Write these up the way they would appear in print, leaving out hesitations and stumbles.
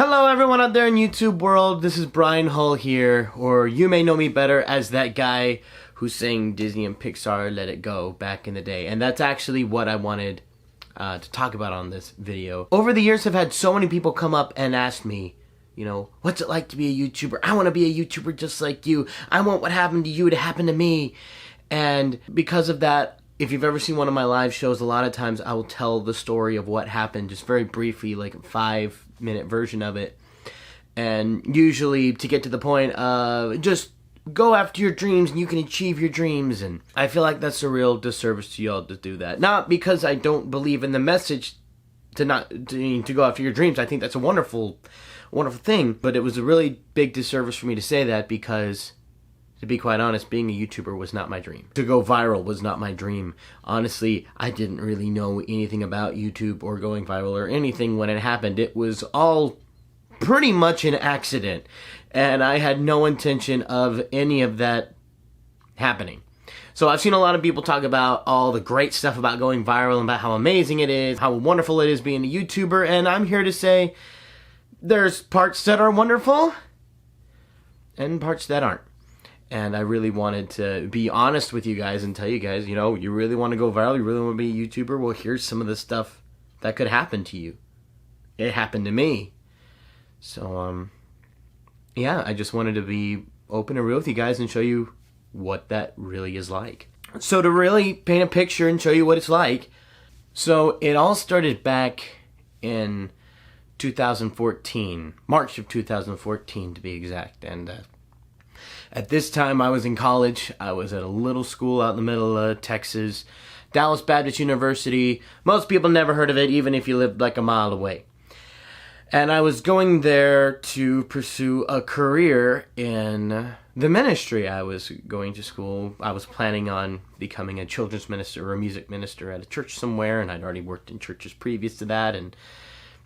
Hello everyone out there in YouTube world, this is Brian Hull here, or you may know me better as that guy who sang Disney and Pixar Let It Go back in the day, and that's actually what I wanted to talk about on this video. Over the years I've had so many people come up and ask me, you know, what's it like to be a YouTuber? I want to be a YouTuber just like you. I want what happened to you to happen to me. And because of that, if you've ever seen one of my live shows, a lot of times I will tell the story of what happened just very briefly, like a 5-minute version of it. And usually, to get to the point, just go after your dreams and you can achieve your dreams. And I feel like that's a real disservice to y'all to do that. Not because I don't believe in the message to go after your dreams. I think that's a wonderful thing. But it was a really big disservice for me to say that because, to be quite honest, being a YouTuber was not my dream. To go viral was not my dream. Honestly, I didn't really know anything about YouTube or going viral or anything when it happened. It was all pretty much an accident, and I had no intention of any of that happening. So I've seen a lot of people talk about all the great stuff about going viral and about how amazing it is, how wonderful it is being a YouTuber, and I'm here to say there's parts that are wonderful and parts that aren't. And I really wanted to be honest with you guys and tell you guys, you know, you really want to go viral, you really want to be a YouTuber, well, here's some of the stuff that could happen to you. It happened to me. So, yeah, I just wanted to be open and real with you guys and show you what that really is like. So to really paint a picture and show you what it's like, so it all started back in 2014, March of 2014 to be exact, and at this time I was in college. I was at a little school out in the middle of Texas, Dallas Baptist University. Most people never heard of it, even if you lived like a mile away. And I was going there to pursue a career in the ministry. I was going to school. I was planning on becoming a children's minister or a music minister at a church somewhere, and I'd already worked in churches previous to that, and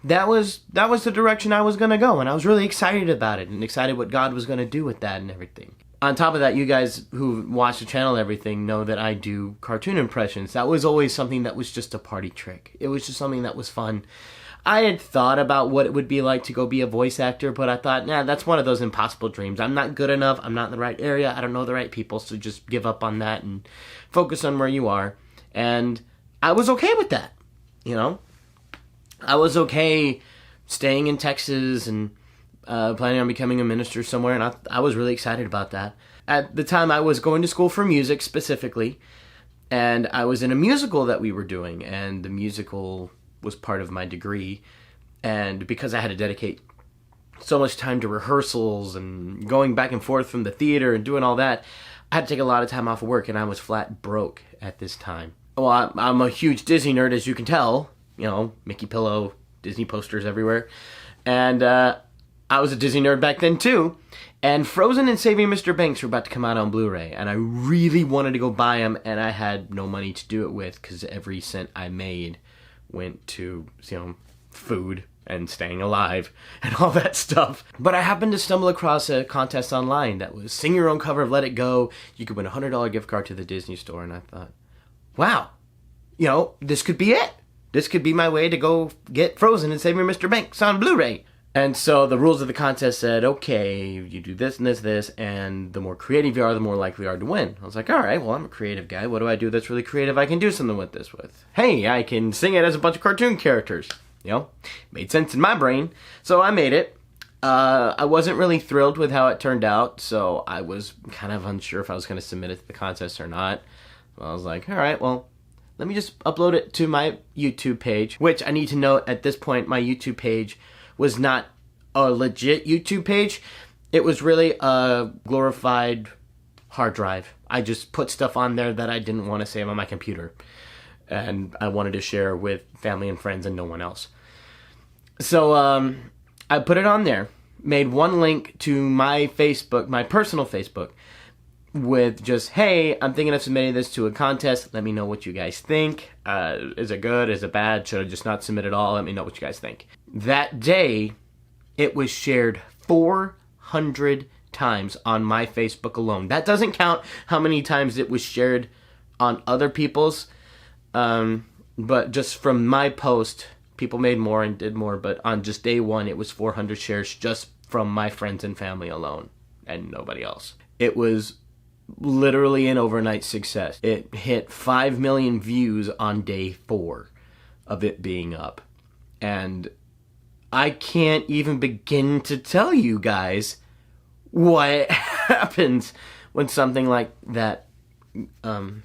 that was the direction I was going to go, and I was really excited about it and excited what God was going to do with that and everything. On top of that, you guys who watch the channel and everything know that I do cartoon impressions. That was always something that was just a party trick. It was just something that was fun. I had thought about what it would be like to go be a voice actor, but I thought, nah, that's one of those impossible dreams. I'm not good enough. I'm not in the right area. I don't know the right people, so just give up on that and focus on where you are. And I was okay with that, you know? I was okay staying in Texas and planning on becoming a minister somewhere, and I was really excited about that. At the time, I was going to school for music specifically, and I was in a musical that we were doing, and the musical was part of my degree, and because I had to dedicate so much time to rehearsals and going back and forth from the theater and doing all that, I had to take a lot of time off of work, and I was flat broke at this time. Well, I'm a huge Disney nerd, as you can tell, you know, Mickey Pillow, Disney posters everywhere, and I was a Disney nerd back then too, and Frozen and Saving Mr. Banks were about to come out on Blu-ray, and I really wanted to go buy them, and I had no money to do it with, because every cent I made went to, you know, food and staying alive and all that stuff. But I happened to stumble across a contest online that was sing your own cover of Let It Go. You could win a $100 gift card to the Disney store, and I thought, wow, you know, this could be it. This could be my way to go get Frozen and Saving Mr. Banks on Blu-ray. And so the rules of the contest said, okay, you do this and this, and the more creative you are, the more likely you are to win. I was like, all right, well, I'm a creative guy. What do I do that's really creative I can do something with this with? Hey, I can sing it as a bunch of cartoon characters. You know, made sense in my brain. So I made it. I wasn't really thrilled with how it turned out, so I was kind of unsure if I was going to submit it to the contest or not. So I was like, all right, well, let me just upload it to my YouTube page, which I need to note at this point, my YouTube page was not a legit YouTube page. It was really a glorified hard drive. I just put stuff on there that I didn't want to save on my computer, and I wanted to share with family and friends and no one else. So I put it on there, made one link to my Facebook, my personal Facebook, with just, hey, I'm thinking of submitting this to a contest. Let me know what you guys think. Is it good? Is it bad? Should I just not submit at all? Let me know what you guys think. That day, it was shared 400 times on my Facebook alone. That doesn't count how many times it was shared on other people's, but just from my post, People made more and did more, but on just day one, it was 400 shares just from my friends and family alone, and nobody else. It was literally an overnight success. It hit 5 million views on day 4 of it being up. And I can't even begin to tell you guys what happens when something like that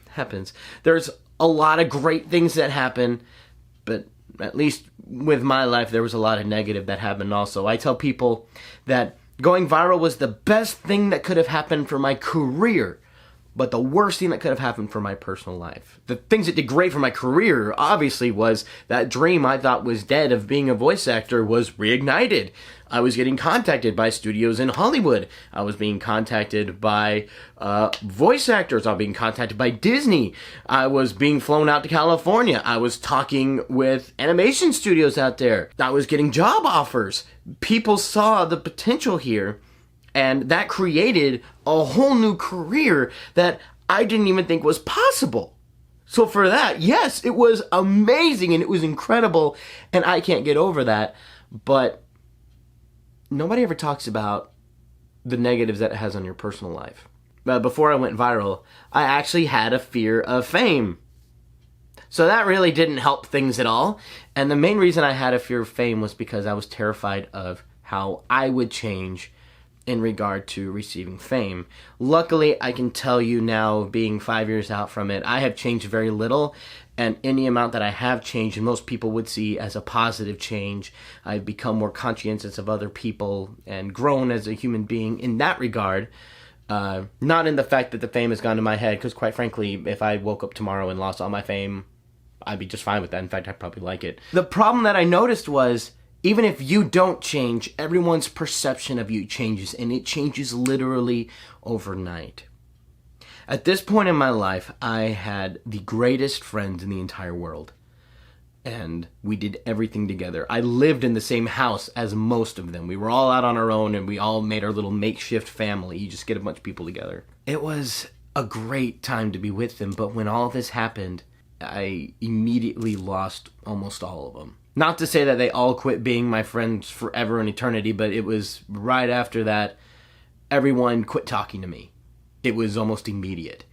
happens. There's a lot of great things that happen, but at least with my life, there was a lot of negative that happened also. I tell people that going viral was the best thing that could have happened for my career, but the worst thing that could have happened for my personal life. The things that did great for my career, obviously, was that dream I thought was dead of being a voice actor was reignited. I was getting contacted by studios in Hollywood. I was being contacted by voice actors. I was being contacted by Disney. I was being flown out to California. I was talking with animation studios out there. I was getting job offers. People saw the potential here, and that created a whole new career that I didn't even think was possible. So for that, yes, it was amazing and it was incredible, and I can't get over that. But nobody ever talks about the negatives that it has on your personal life. But before I went viral, I actually had a fear of fame. So that really didn't help things at all. And the main reason I had a fear of fame was because I was terrified of how I would change in regard to receiving fame. Luckily, I can tell you now, being 5 years out from it, I have changed very little, and any amount that I have changed, and most people would see as a positive change. I've become more conscientious of other people and grown as a human being in that regard. Not in the fact that the fame has gone to my head, because quite frankly, if I woke up tomorrow and lost all my fame, I'd be just fine with that. In fact, I'd probably like it. The problem that I noticed was, even if you don't change, everyone's perception of you changes, and it changes literally overnight. At this point in my life, I had the greatest friends in the entire world, and we did everything together. I lived in the same house as most of them. We were all out on our own, and we all made our little makeshift family. You just get a bunch of people together. It was a great time to be with them, but when all this happened, I immediately lost almost all of them. Not to say that they all quit being my friends forever and eternity, but it was right after that, everyone quit talking to me. It was almost immediate.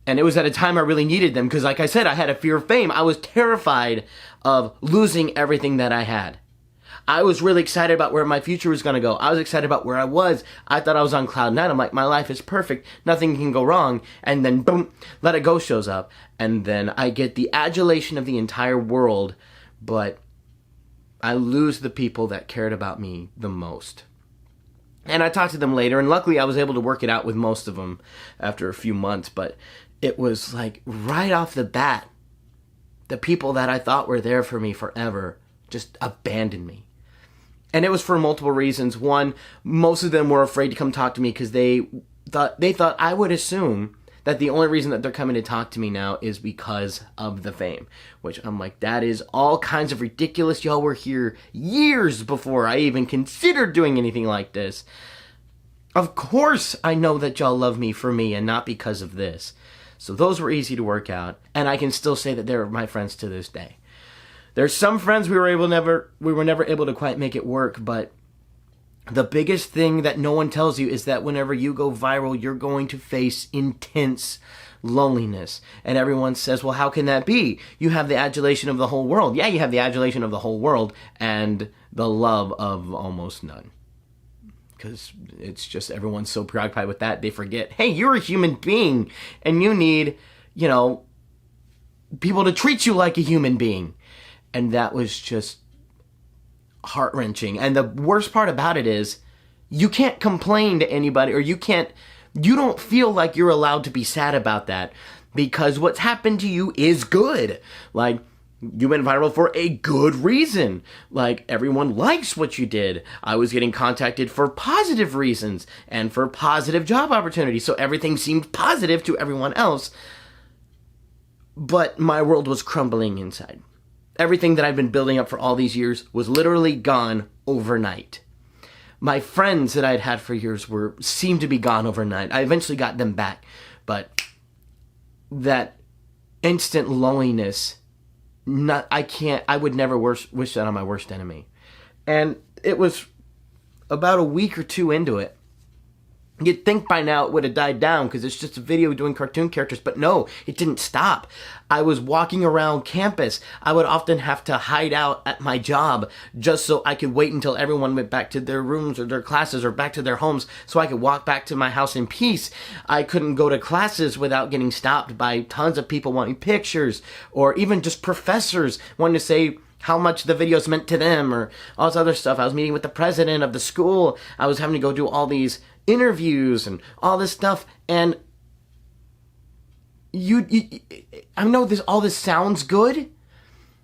And it was at a time I really needed them, because like I said, I had a fear of fame. I was terrified of losing everything that I had. I was really excited about where my future was going to go. I was excited about where I was. I thought I was on cloud nine. I'm like, my life is perfect. Nothing can go wrong. And then boom, Let It Go shows up. And then I get the adulation of the entire world, but I lose the people that cared about me the most. And I talked to them later, and luckily I was able to work it out with most of them after a few months, but it was like right off the bat, the people that I thought were there for me forever just abandoned me. And it was for multiple reasons. One, most of them were afraid to come talk to me because they thought I would assume that the only reason that they're coming to talk to me now is because of the fame. Which I'm like, that is all kinds of ridiculous. Y'all were here years before I even considered doing anything like this. Of course I know that y'all love me for me and not because of this. So those were easy to work out. And I can still say that they're my friends to this day. There's some friends we were never able to quite make it work, but the biggest thing that no one tells you is that whenever you go viral, you're going to face intense loneliness. And everyone says, well, how can that be? You have the adulation of the whole world. Yeah, you have the adulation of the whole world and the love of almost none. Because it's just everyone's so preoccupied with that, they forget, hey, you're a human being and you need, people to treat you like a human being. And that was just heart-wrenching. And the worst part about it is you can't complain to anybody, or you don't feel like you're allowed to be sad about that, because what's happened to you is good. Like, you went viral for a good reason. Like, everyone likes what you did. I was getting contacted for positive reasons and for positive job opportunities, so everything seemed positive to everyone else. But my world was crumbling inside. Everything that I've been building up for all these years was literally gone overnight. My friends that I'd had for years seemed to be gone overnight. I eventually got them back, but that instant loneliness I would never wish that on my worst enemy. And it was about a week or two into it. You'd think by now it would have died down because it's just a video doing cartoon characters, but no, it didn't stop. I was walking around campus. I would often have to hide out at my job just so I could wait until everyone went back to their rooms or their classes or back to their homes so I could walk back to my house in peace. I couldn't go to classes without getting stopped by tons of people wanting pictures, or even just professors wanting to say how much the videos meant to them, or all this other stuff. I was meeting with the president of the school. I was having to go do all these interviews and all this stuff, and I know all this sounds good,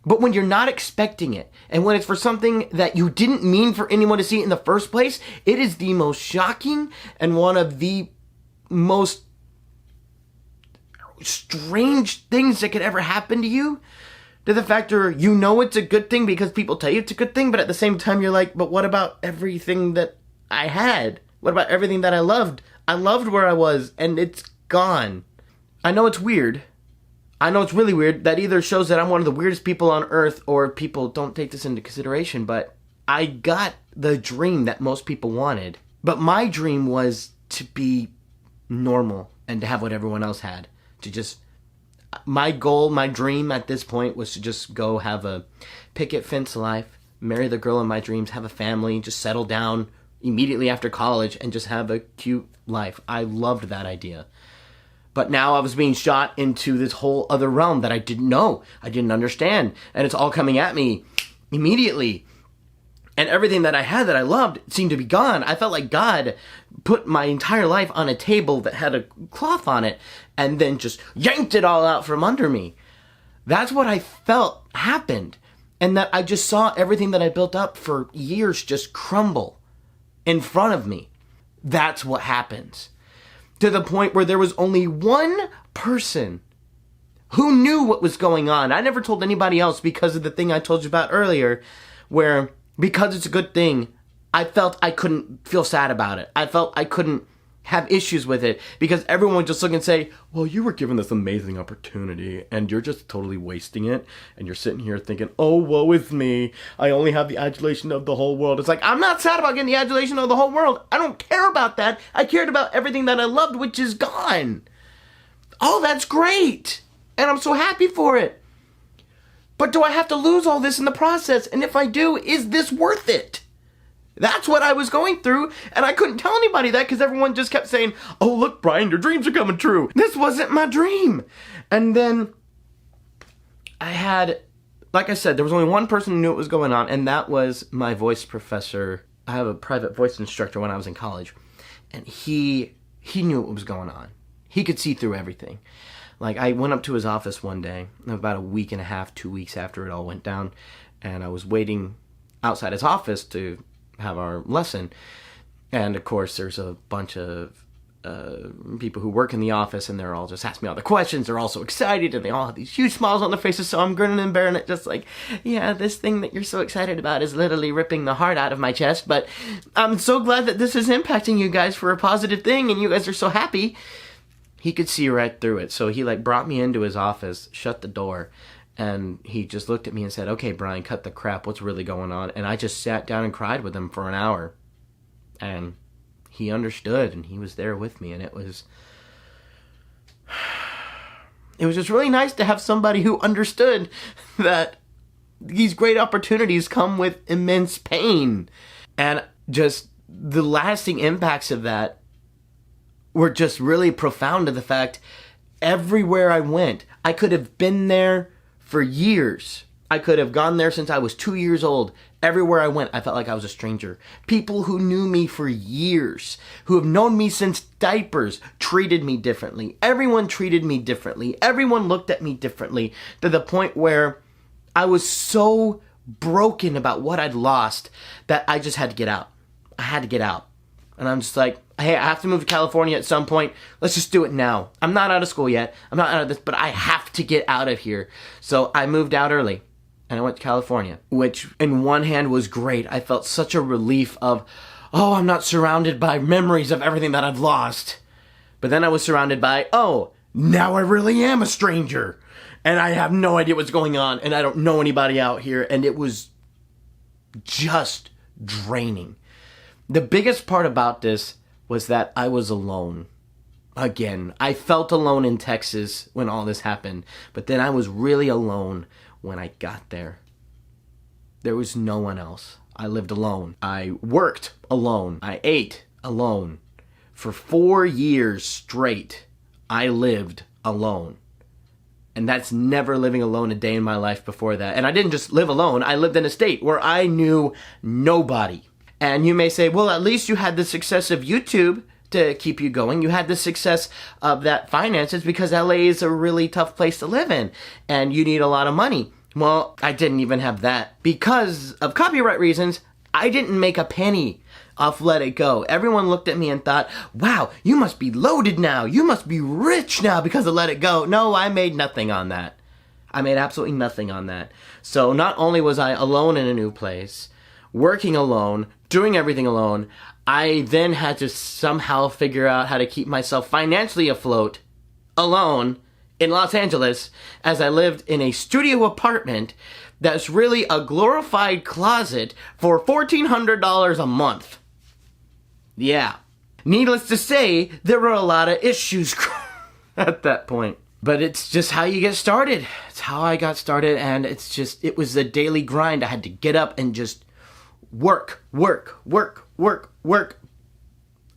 but when you're not expecting it, and when it's for something that you didn't mean for anyone to see in the first place, it is the most shocking and one of the most strange things that could ever happen to you. To the factor, you know it's a good thing because people tell you it's a good thing, but at the same time you're like, but what about everything that I had? What about everything that I loved? I loved where I was, and it's gone. I know it's weird. I know it's really weird. That either shows that I'm one of the weirdest people on earth, or people don't take this into consideration, but I got the dream that most people wanted. But my dream was to be normal and to have what everyone else had. My goal, my dream at this point was to just go have a picket fence life, marry the girl of my dreams, have a family, just settle down immediately after college and just have a cute life. I loved that idea. But now I was being shot into this whole other realm that I didn't know. I didn't understand. And it's all coming at me immediately. And everything that I had that I loved seemed to be gone. I felt like God put my entire life on a table that had a cloth on it and then just yanked it all out from under me. That's what I felt happened. And that I just saw everything that I built up for years just crumble in front of me. That's what happens. To the point where there was only one person who knew what was going on. I never told anybody else because of the thing I told you about earlier, where because it's a good thing, I felt I couldn't feel sad about it. I felt I couldn't have issues with it because everyone would just look and say, well, you were given this amazing opportunity and you're just totally wasting it. And you're sitting here thinking, oh, woe is me. I only have the adulation of the whole world. It's like, I'm not sad about getting the adulation of the whole world. I don't care about that. I cared about everything that I loved, which is gone. Oh, that's great. And I'm so happy for it. But do I have to lose all this in the process? And if I do, is this worth it? That's what I was going through, and I couldn't tell anybody that because everyone just kept saying, oh, look, Brian, your dreams are coming true. This wasn't my dream. And then I had, like I said, there was only one person who knew what was going on, and that was my voice professor. I have a private voice instructor when I was in college, and he knew what was going on. He could see through everything. Like, I went up to his office one day, about a week and a half, 2 weeks after it all went down, and I was waiting outside his office to have our lesson. And of course, there's a bunch of people who work in the office, and they're all just asking me all the questions. They're all so excited, and they all have these huge smiles on their faces, so I'm grinning and bearing it just like, yeah, this thing that you're so excited about is literally ripping the heart out of my chest, but I'm so glad that this is impacting you guys for a positive thing, and you guys are so happy. He could see right through it, so he brought me into his office, shut the door, and he just looked at me and said, okay, Brian, cut the crap. What's really going on? And I just sat down and cried with him for an hour. And he understood, and he was there with me. And it was just really nice to have somebody who understood that these great opportunities come with immense pain. And just the lasting impacts of that were just really profound to the fact everywhere I went, I could have been there for years. I could have gone there since I was 2 years old. Everywhere I went, I felt like I was a stranger. People who knew me for years, who have known me since diapers, treated me differently. Everyone treated me differently. Everyone looked at me differently, to the point where I was so broken about what I'd lost that I just had to get out. I had to get out. And I'm just like, hey, I have to move to California at some point. Let's just do it now. I'm not out of school yet. I'm not out of this, but I have to get out of here. So I moved out early, and I went to California, which in one hand was great. I felt such a relief of, oh, I'm not surrounded by memories of everything that I've lost. But then I was surrounded by, oh, now I really am a stranger. and I have no idea what's going on, and I don't know anybody out here, and it was just draining. The biggest part about this was that I was alone. Again, I felt alone in Texas when all this happened, but then I was really alone when I got there. There was no one else. I lived alone. I worked alone. I ate alone. For 4 years straight, I lived alone. And that's never living alone a day in my life before that. And I didn't just live alone. I lived in a state where I knew nobody. And you may say, well, at least you had the success of YouTube to keep you going. You had the success of that finances because LA is a really tough place to live in and you need a lot of money. Well, I didn't even have that. Because of copyright reasons, I didn't make a penny off Let It Go. Everyone looked at me and thought, wow, you must be loaded now. You must be rich now because of Let It Go. No, I made nothing on that. I made absolutely nothing on that. So not only was I alone in a new place, working alone, doing everything alone, I then had to somehow figure out how to keep myself financially afloat alone in Los Angeles as I lived in a studio apartment that's really a glorified closet for $1,400 a month. Yeah. Needless to say, there were a lot of issues at that point. But it's just how you get started. It's how I got started, and it was a daily grind. I had to get up and just work.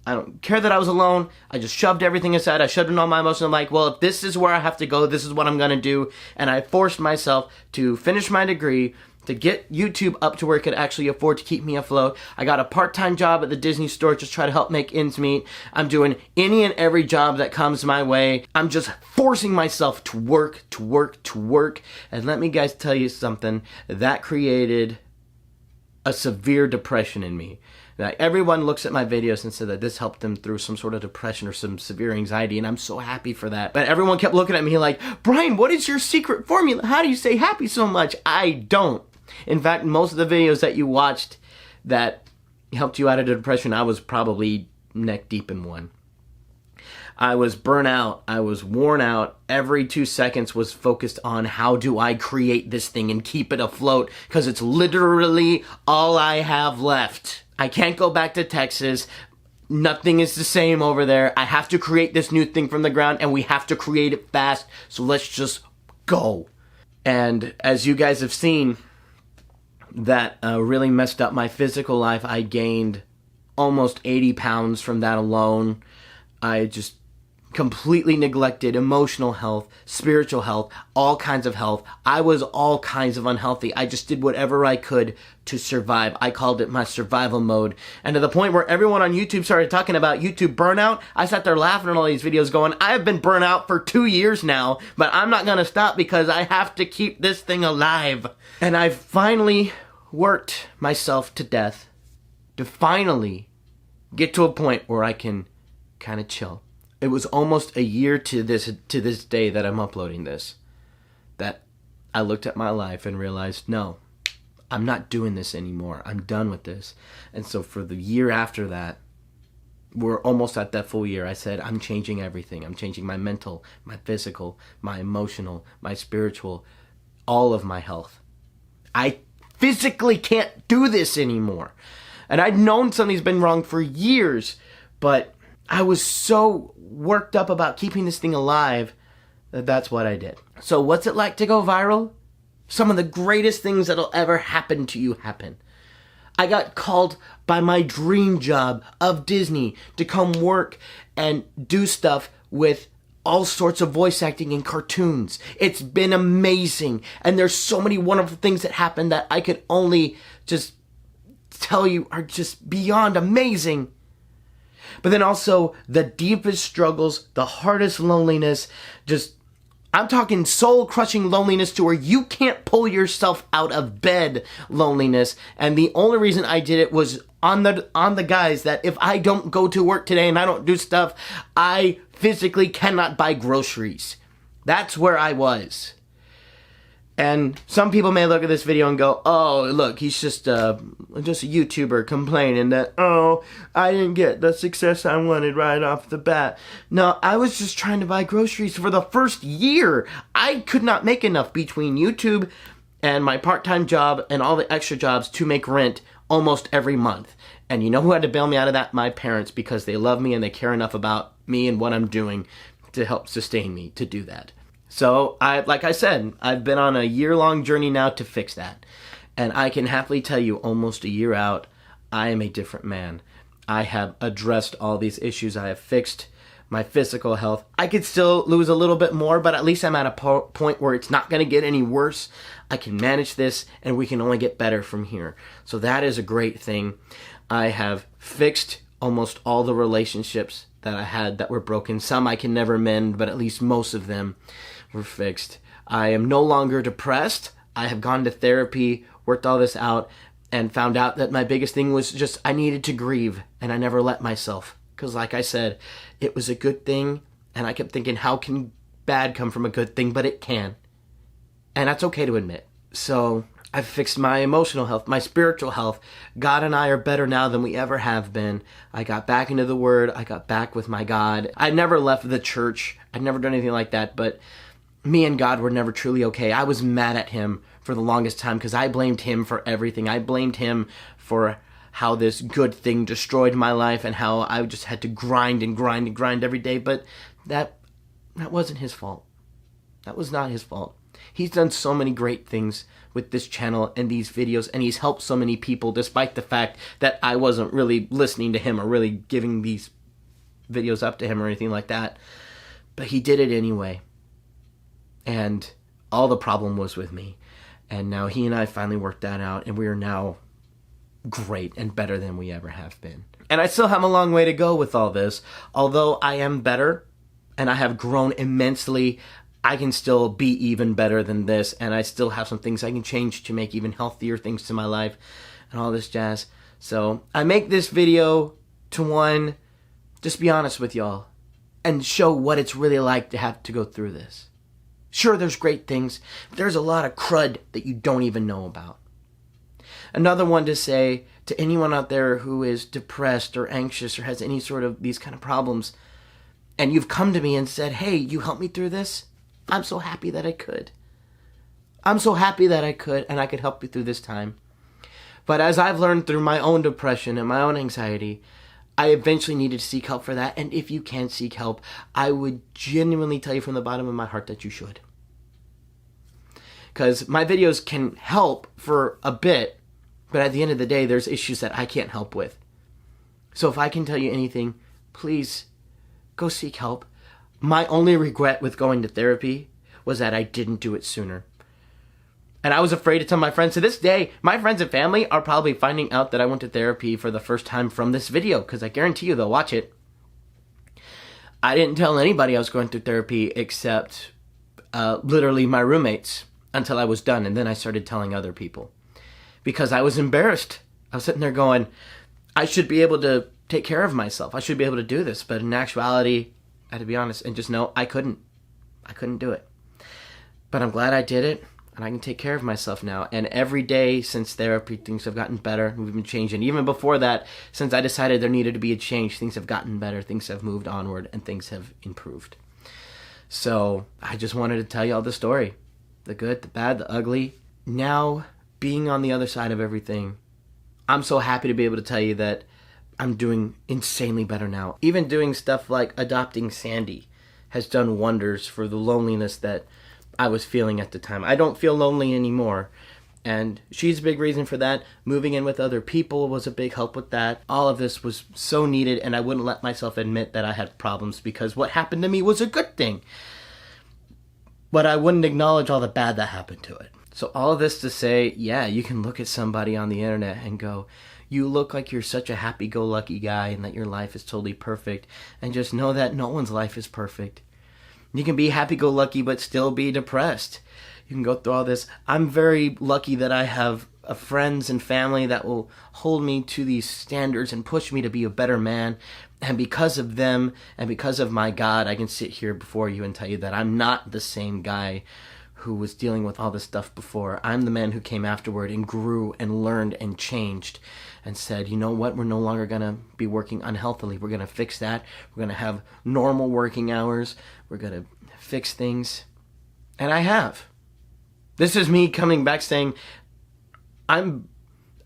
I don't care that I was alone. I just shoved everything aside. I shoved in all my emotions. I'm like, well, if this is where I have to go, this is what I'm going to do. And I forced myself to finish my degree, to get YouTube up to where it could actually afford to keep me afloat. I got a part-time job at the Disney store, just try to help make ends meet. I'm doing any and every job that comes my way. I'm just forcing myself to work. And let me guys tell you something. That created a severe depression in me. Now, everyone looks at my videos and said that this helped them through some sort of depression or some severe anxiety, and I'm so happy for that. But everyone kept looking at me like, Brian, what is your secret formula? How do you stay happy so much? I don't. In fact, most of the videos that you watched that helped you out of the depression, I was probably neck deep in one. I was burnt out. I was worn out. Every 2 seconds was focused on how do I create this thing and keep it afloat, because it's literally all I have left. I can't go back to Texas. Nothing is the same over there. I have to create this new thing from the ground, and we have to create it fast, so let's just go. And as you guys have seen, that really messed up my physical life. I gained almost 80 pounds from that alone. I just completely neglected emotional health, spiritual health, all kinds of health. I was all kinds of unhealthy. I just did whatever I could to survive. I called it my survival mode. And to the point where everyone on YouTube started talking about YouTube burnout, I sat there laughing at all these videos going, I have been burnt out for 2 years now, but I'm not going to stop because I have to keep this thing alive. And I finally worked myself to death to finally get to a point where I can kind of chill. It was almost a year to this day that I'm uploading this, that I looked at my life and realized, no, I'm not doing this anymore. I'm done with this. And so for the year after that, we're almost at that full year, I said, I'm changing everything. I'm changing my mental, my physical, my emotional, my spiritual, all of my health. I physically can't do this anymore. And I'd known something's been wrong for years, but I was so worked up about keeping this thing alive that that's what I did. So what's it like to go viral? Some of the greatest things that'll ever happen to you happen. I got called by my dream job of Disney to come work and do stuff with all sorts of voice acting in cartoons. It's been amazing. And there's so many wonderful things that happen that I could only just tell you are just beyond amazing. But then also the deepest struggles, the hardest loneliness, I'm talking soul-crushing loneliness to where you can't pull yourself out of bed loneliness. And the only reason I did it was on the guise that if I don't go to work today and I don't do stuff, I physically cannot buy groceries. That's where I was. And some people may look at this video and go, oh, look, he's just a YouTuber complaining that, oh, I didn't get the success I wanted right off the bat. No, I was just trying to buy groceries for the first year. I could not make enough between YouTube and my part-time job and all the extra jobs to make rent almost every month. And you know who had to bail me out of that? My parents, because they love me and they care enough about me and what I'm doing to help sustain me to do that. So, like I said, I've been on a year-long journey now to fix that. And I can happily tell you, almost a year out, I am a different man. I have addressed all these issues. I have fixed my physical health. I could still lose a little bit more, but at least I'm at a point where it's not going to get any worse. I can manage this, and we can only get better from here. So that is a great thing. I have fixed almost all the relationships that I had that were broken. Some I can never mend, but at least most of them were fixed. I am no longer depressed. I have gone to therapy, worked all this out, and found out that my biggest thing was just I needed to grieve, and I never let myself. Because like I said, it was a good thing, and I kept thinking, how can bad come from a good thing? But it can. And that's okay to admit. So I've fixed my emotional health, my spiritual health. God and I are better now than we ever have been. I got back into the Word. I got back with my God. I never left the church. I'd never done anything like that, but me and God were never truly okay. I was mad at Him for the longest time because I blamed Him for everything. I blamed Him for how this good thing destroyed my life and how I just had to grind and grind and grind every day, but that wasn't His fault. That was not His fault. He's done so many great things with this channel and these videos, and He's helped so many people despite the fact that I wasn't really listening to Him or really giving these videos up to Him or anything like that. But He did it anyway. And all the problem was with me. And now He and I finally worked that out, and we are now great and better than we ever have been. And I still have a long way to go with all this. Although I am better and I have grown immensely, I can still be even better than this, and I still have some things I can change to make even healthier things to my life and all this jazz. So I make this video to, one, just be honest with y'all and show what it's really like to have to go through this. Sure, there's great things, but there's a lot of crud that you don't even know about. Another one to say to anyone out there who is depressed or anxious or has any sort of these kind of problems, and you've come to me and said, hey, you helped me through this? I'm so happy that I could. I'm so happy that I could, and I could help you through this time. But as I've learned through my own depression and my own anxiety, I eventually needed to seek help for that. And if you can seek help, I would genuinely tell you from the bottom of my heart that you should. Because my videos can help for a bit, but at the end of the day, there's issues that I can't help with. So if I can tell you anything, please go seek help. My only regret with going to therapy was that I didn't do it sooner. And I was afraid to tell my friends. To this day, my friends and family are probably finding out that I went to therapy for the first time from this video, because I guarantee you they'll watch it. I didn't tell anybody I was going through therapy except literally my roommates until I was done, and then I started telling other people because I was embarrassed. I was sitting there going, I should be able to take care of myself. I should be able to do this, but in actuality, I had to be honest and just know I couldn't do it. But I'm glad I did it. And I can take care of myself now. And every day since therapy, things have gotten better. We've been changing. Even before that, since I decided there needed to be a change, things have gotten better. Things have moved onward, and things have improved. So I just wanted to tell you all the story. The good, the bad, the ugly. Now, being on the other side of everything, I'm so happy to be able to tell you that I'm doing insanely better now. Even doing stuff like adopting Sandy has done wonders for the loneliness that I was feeling at the time. I don't feel lonely anymore, and she's a big reason for that. Moving in with other people was a big help with that. All of this was so needed, and I wouldn't let myself admit that I had problems because what happened to me was a good thing. But I wouldn't acknowledge all the bad that happened to it. So all of this to say, yeah, you can look at somebody on the internet and go, you look like you're such a happy-go-lucky guy and that your life is totally perfect, and just know that no one's life is perfect. You can be happy-go-lucky but still be depressed. You can go through all this. I'm very lucky that I have friends and family that will hold me to these standards and push me to be a better man. And because of them and because of my God, I can sit here before you and tell you that I'm not the same guy who was dealing with all this stuff before. I'm the man who came afterward and grew and learned and changed and said, you know what, we're no longer going to be working unhealthily. We're going to fix that. We're going to have normal working hours. We're going to fix things. And I have. This is me coming back saying, I'm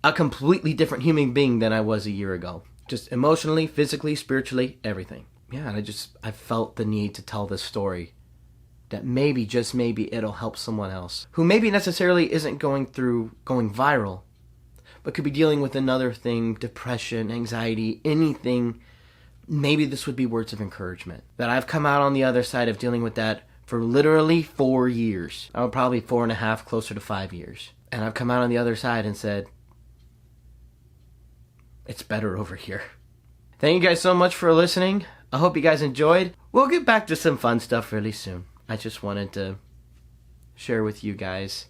a completely different human being than I was a year ago. Just emotionally, physically, spiritually, everything. Yeah, and I felt the need to tell this story that maybe, just maybe, it'll help someone else who maybe necessarily isn't going viral, but could be dealing with another thing, depression, anxiety, anything. Maybe this would be words of encouragement. That I've come out on the other side of dealing with that for literally 4 years. Probably 4.5, closer to 5 years. And I've come out on the other side and said, it's better over here. Thank you guys so much for listening. I hope you guys enjoyed. We'll get back to some fun stuff really soon. I just wanted to share with you guys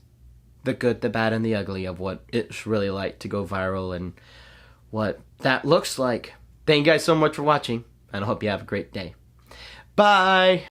the good, the bad, and the ugly of what it's really like to go viral and what that looks like. Thank you guys so much for watching, and I hope you have a great day. Bye!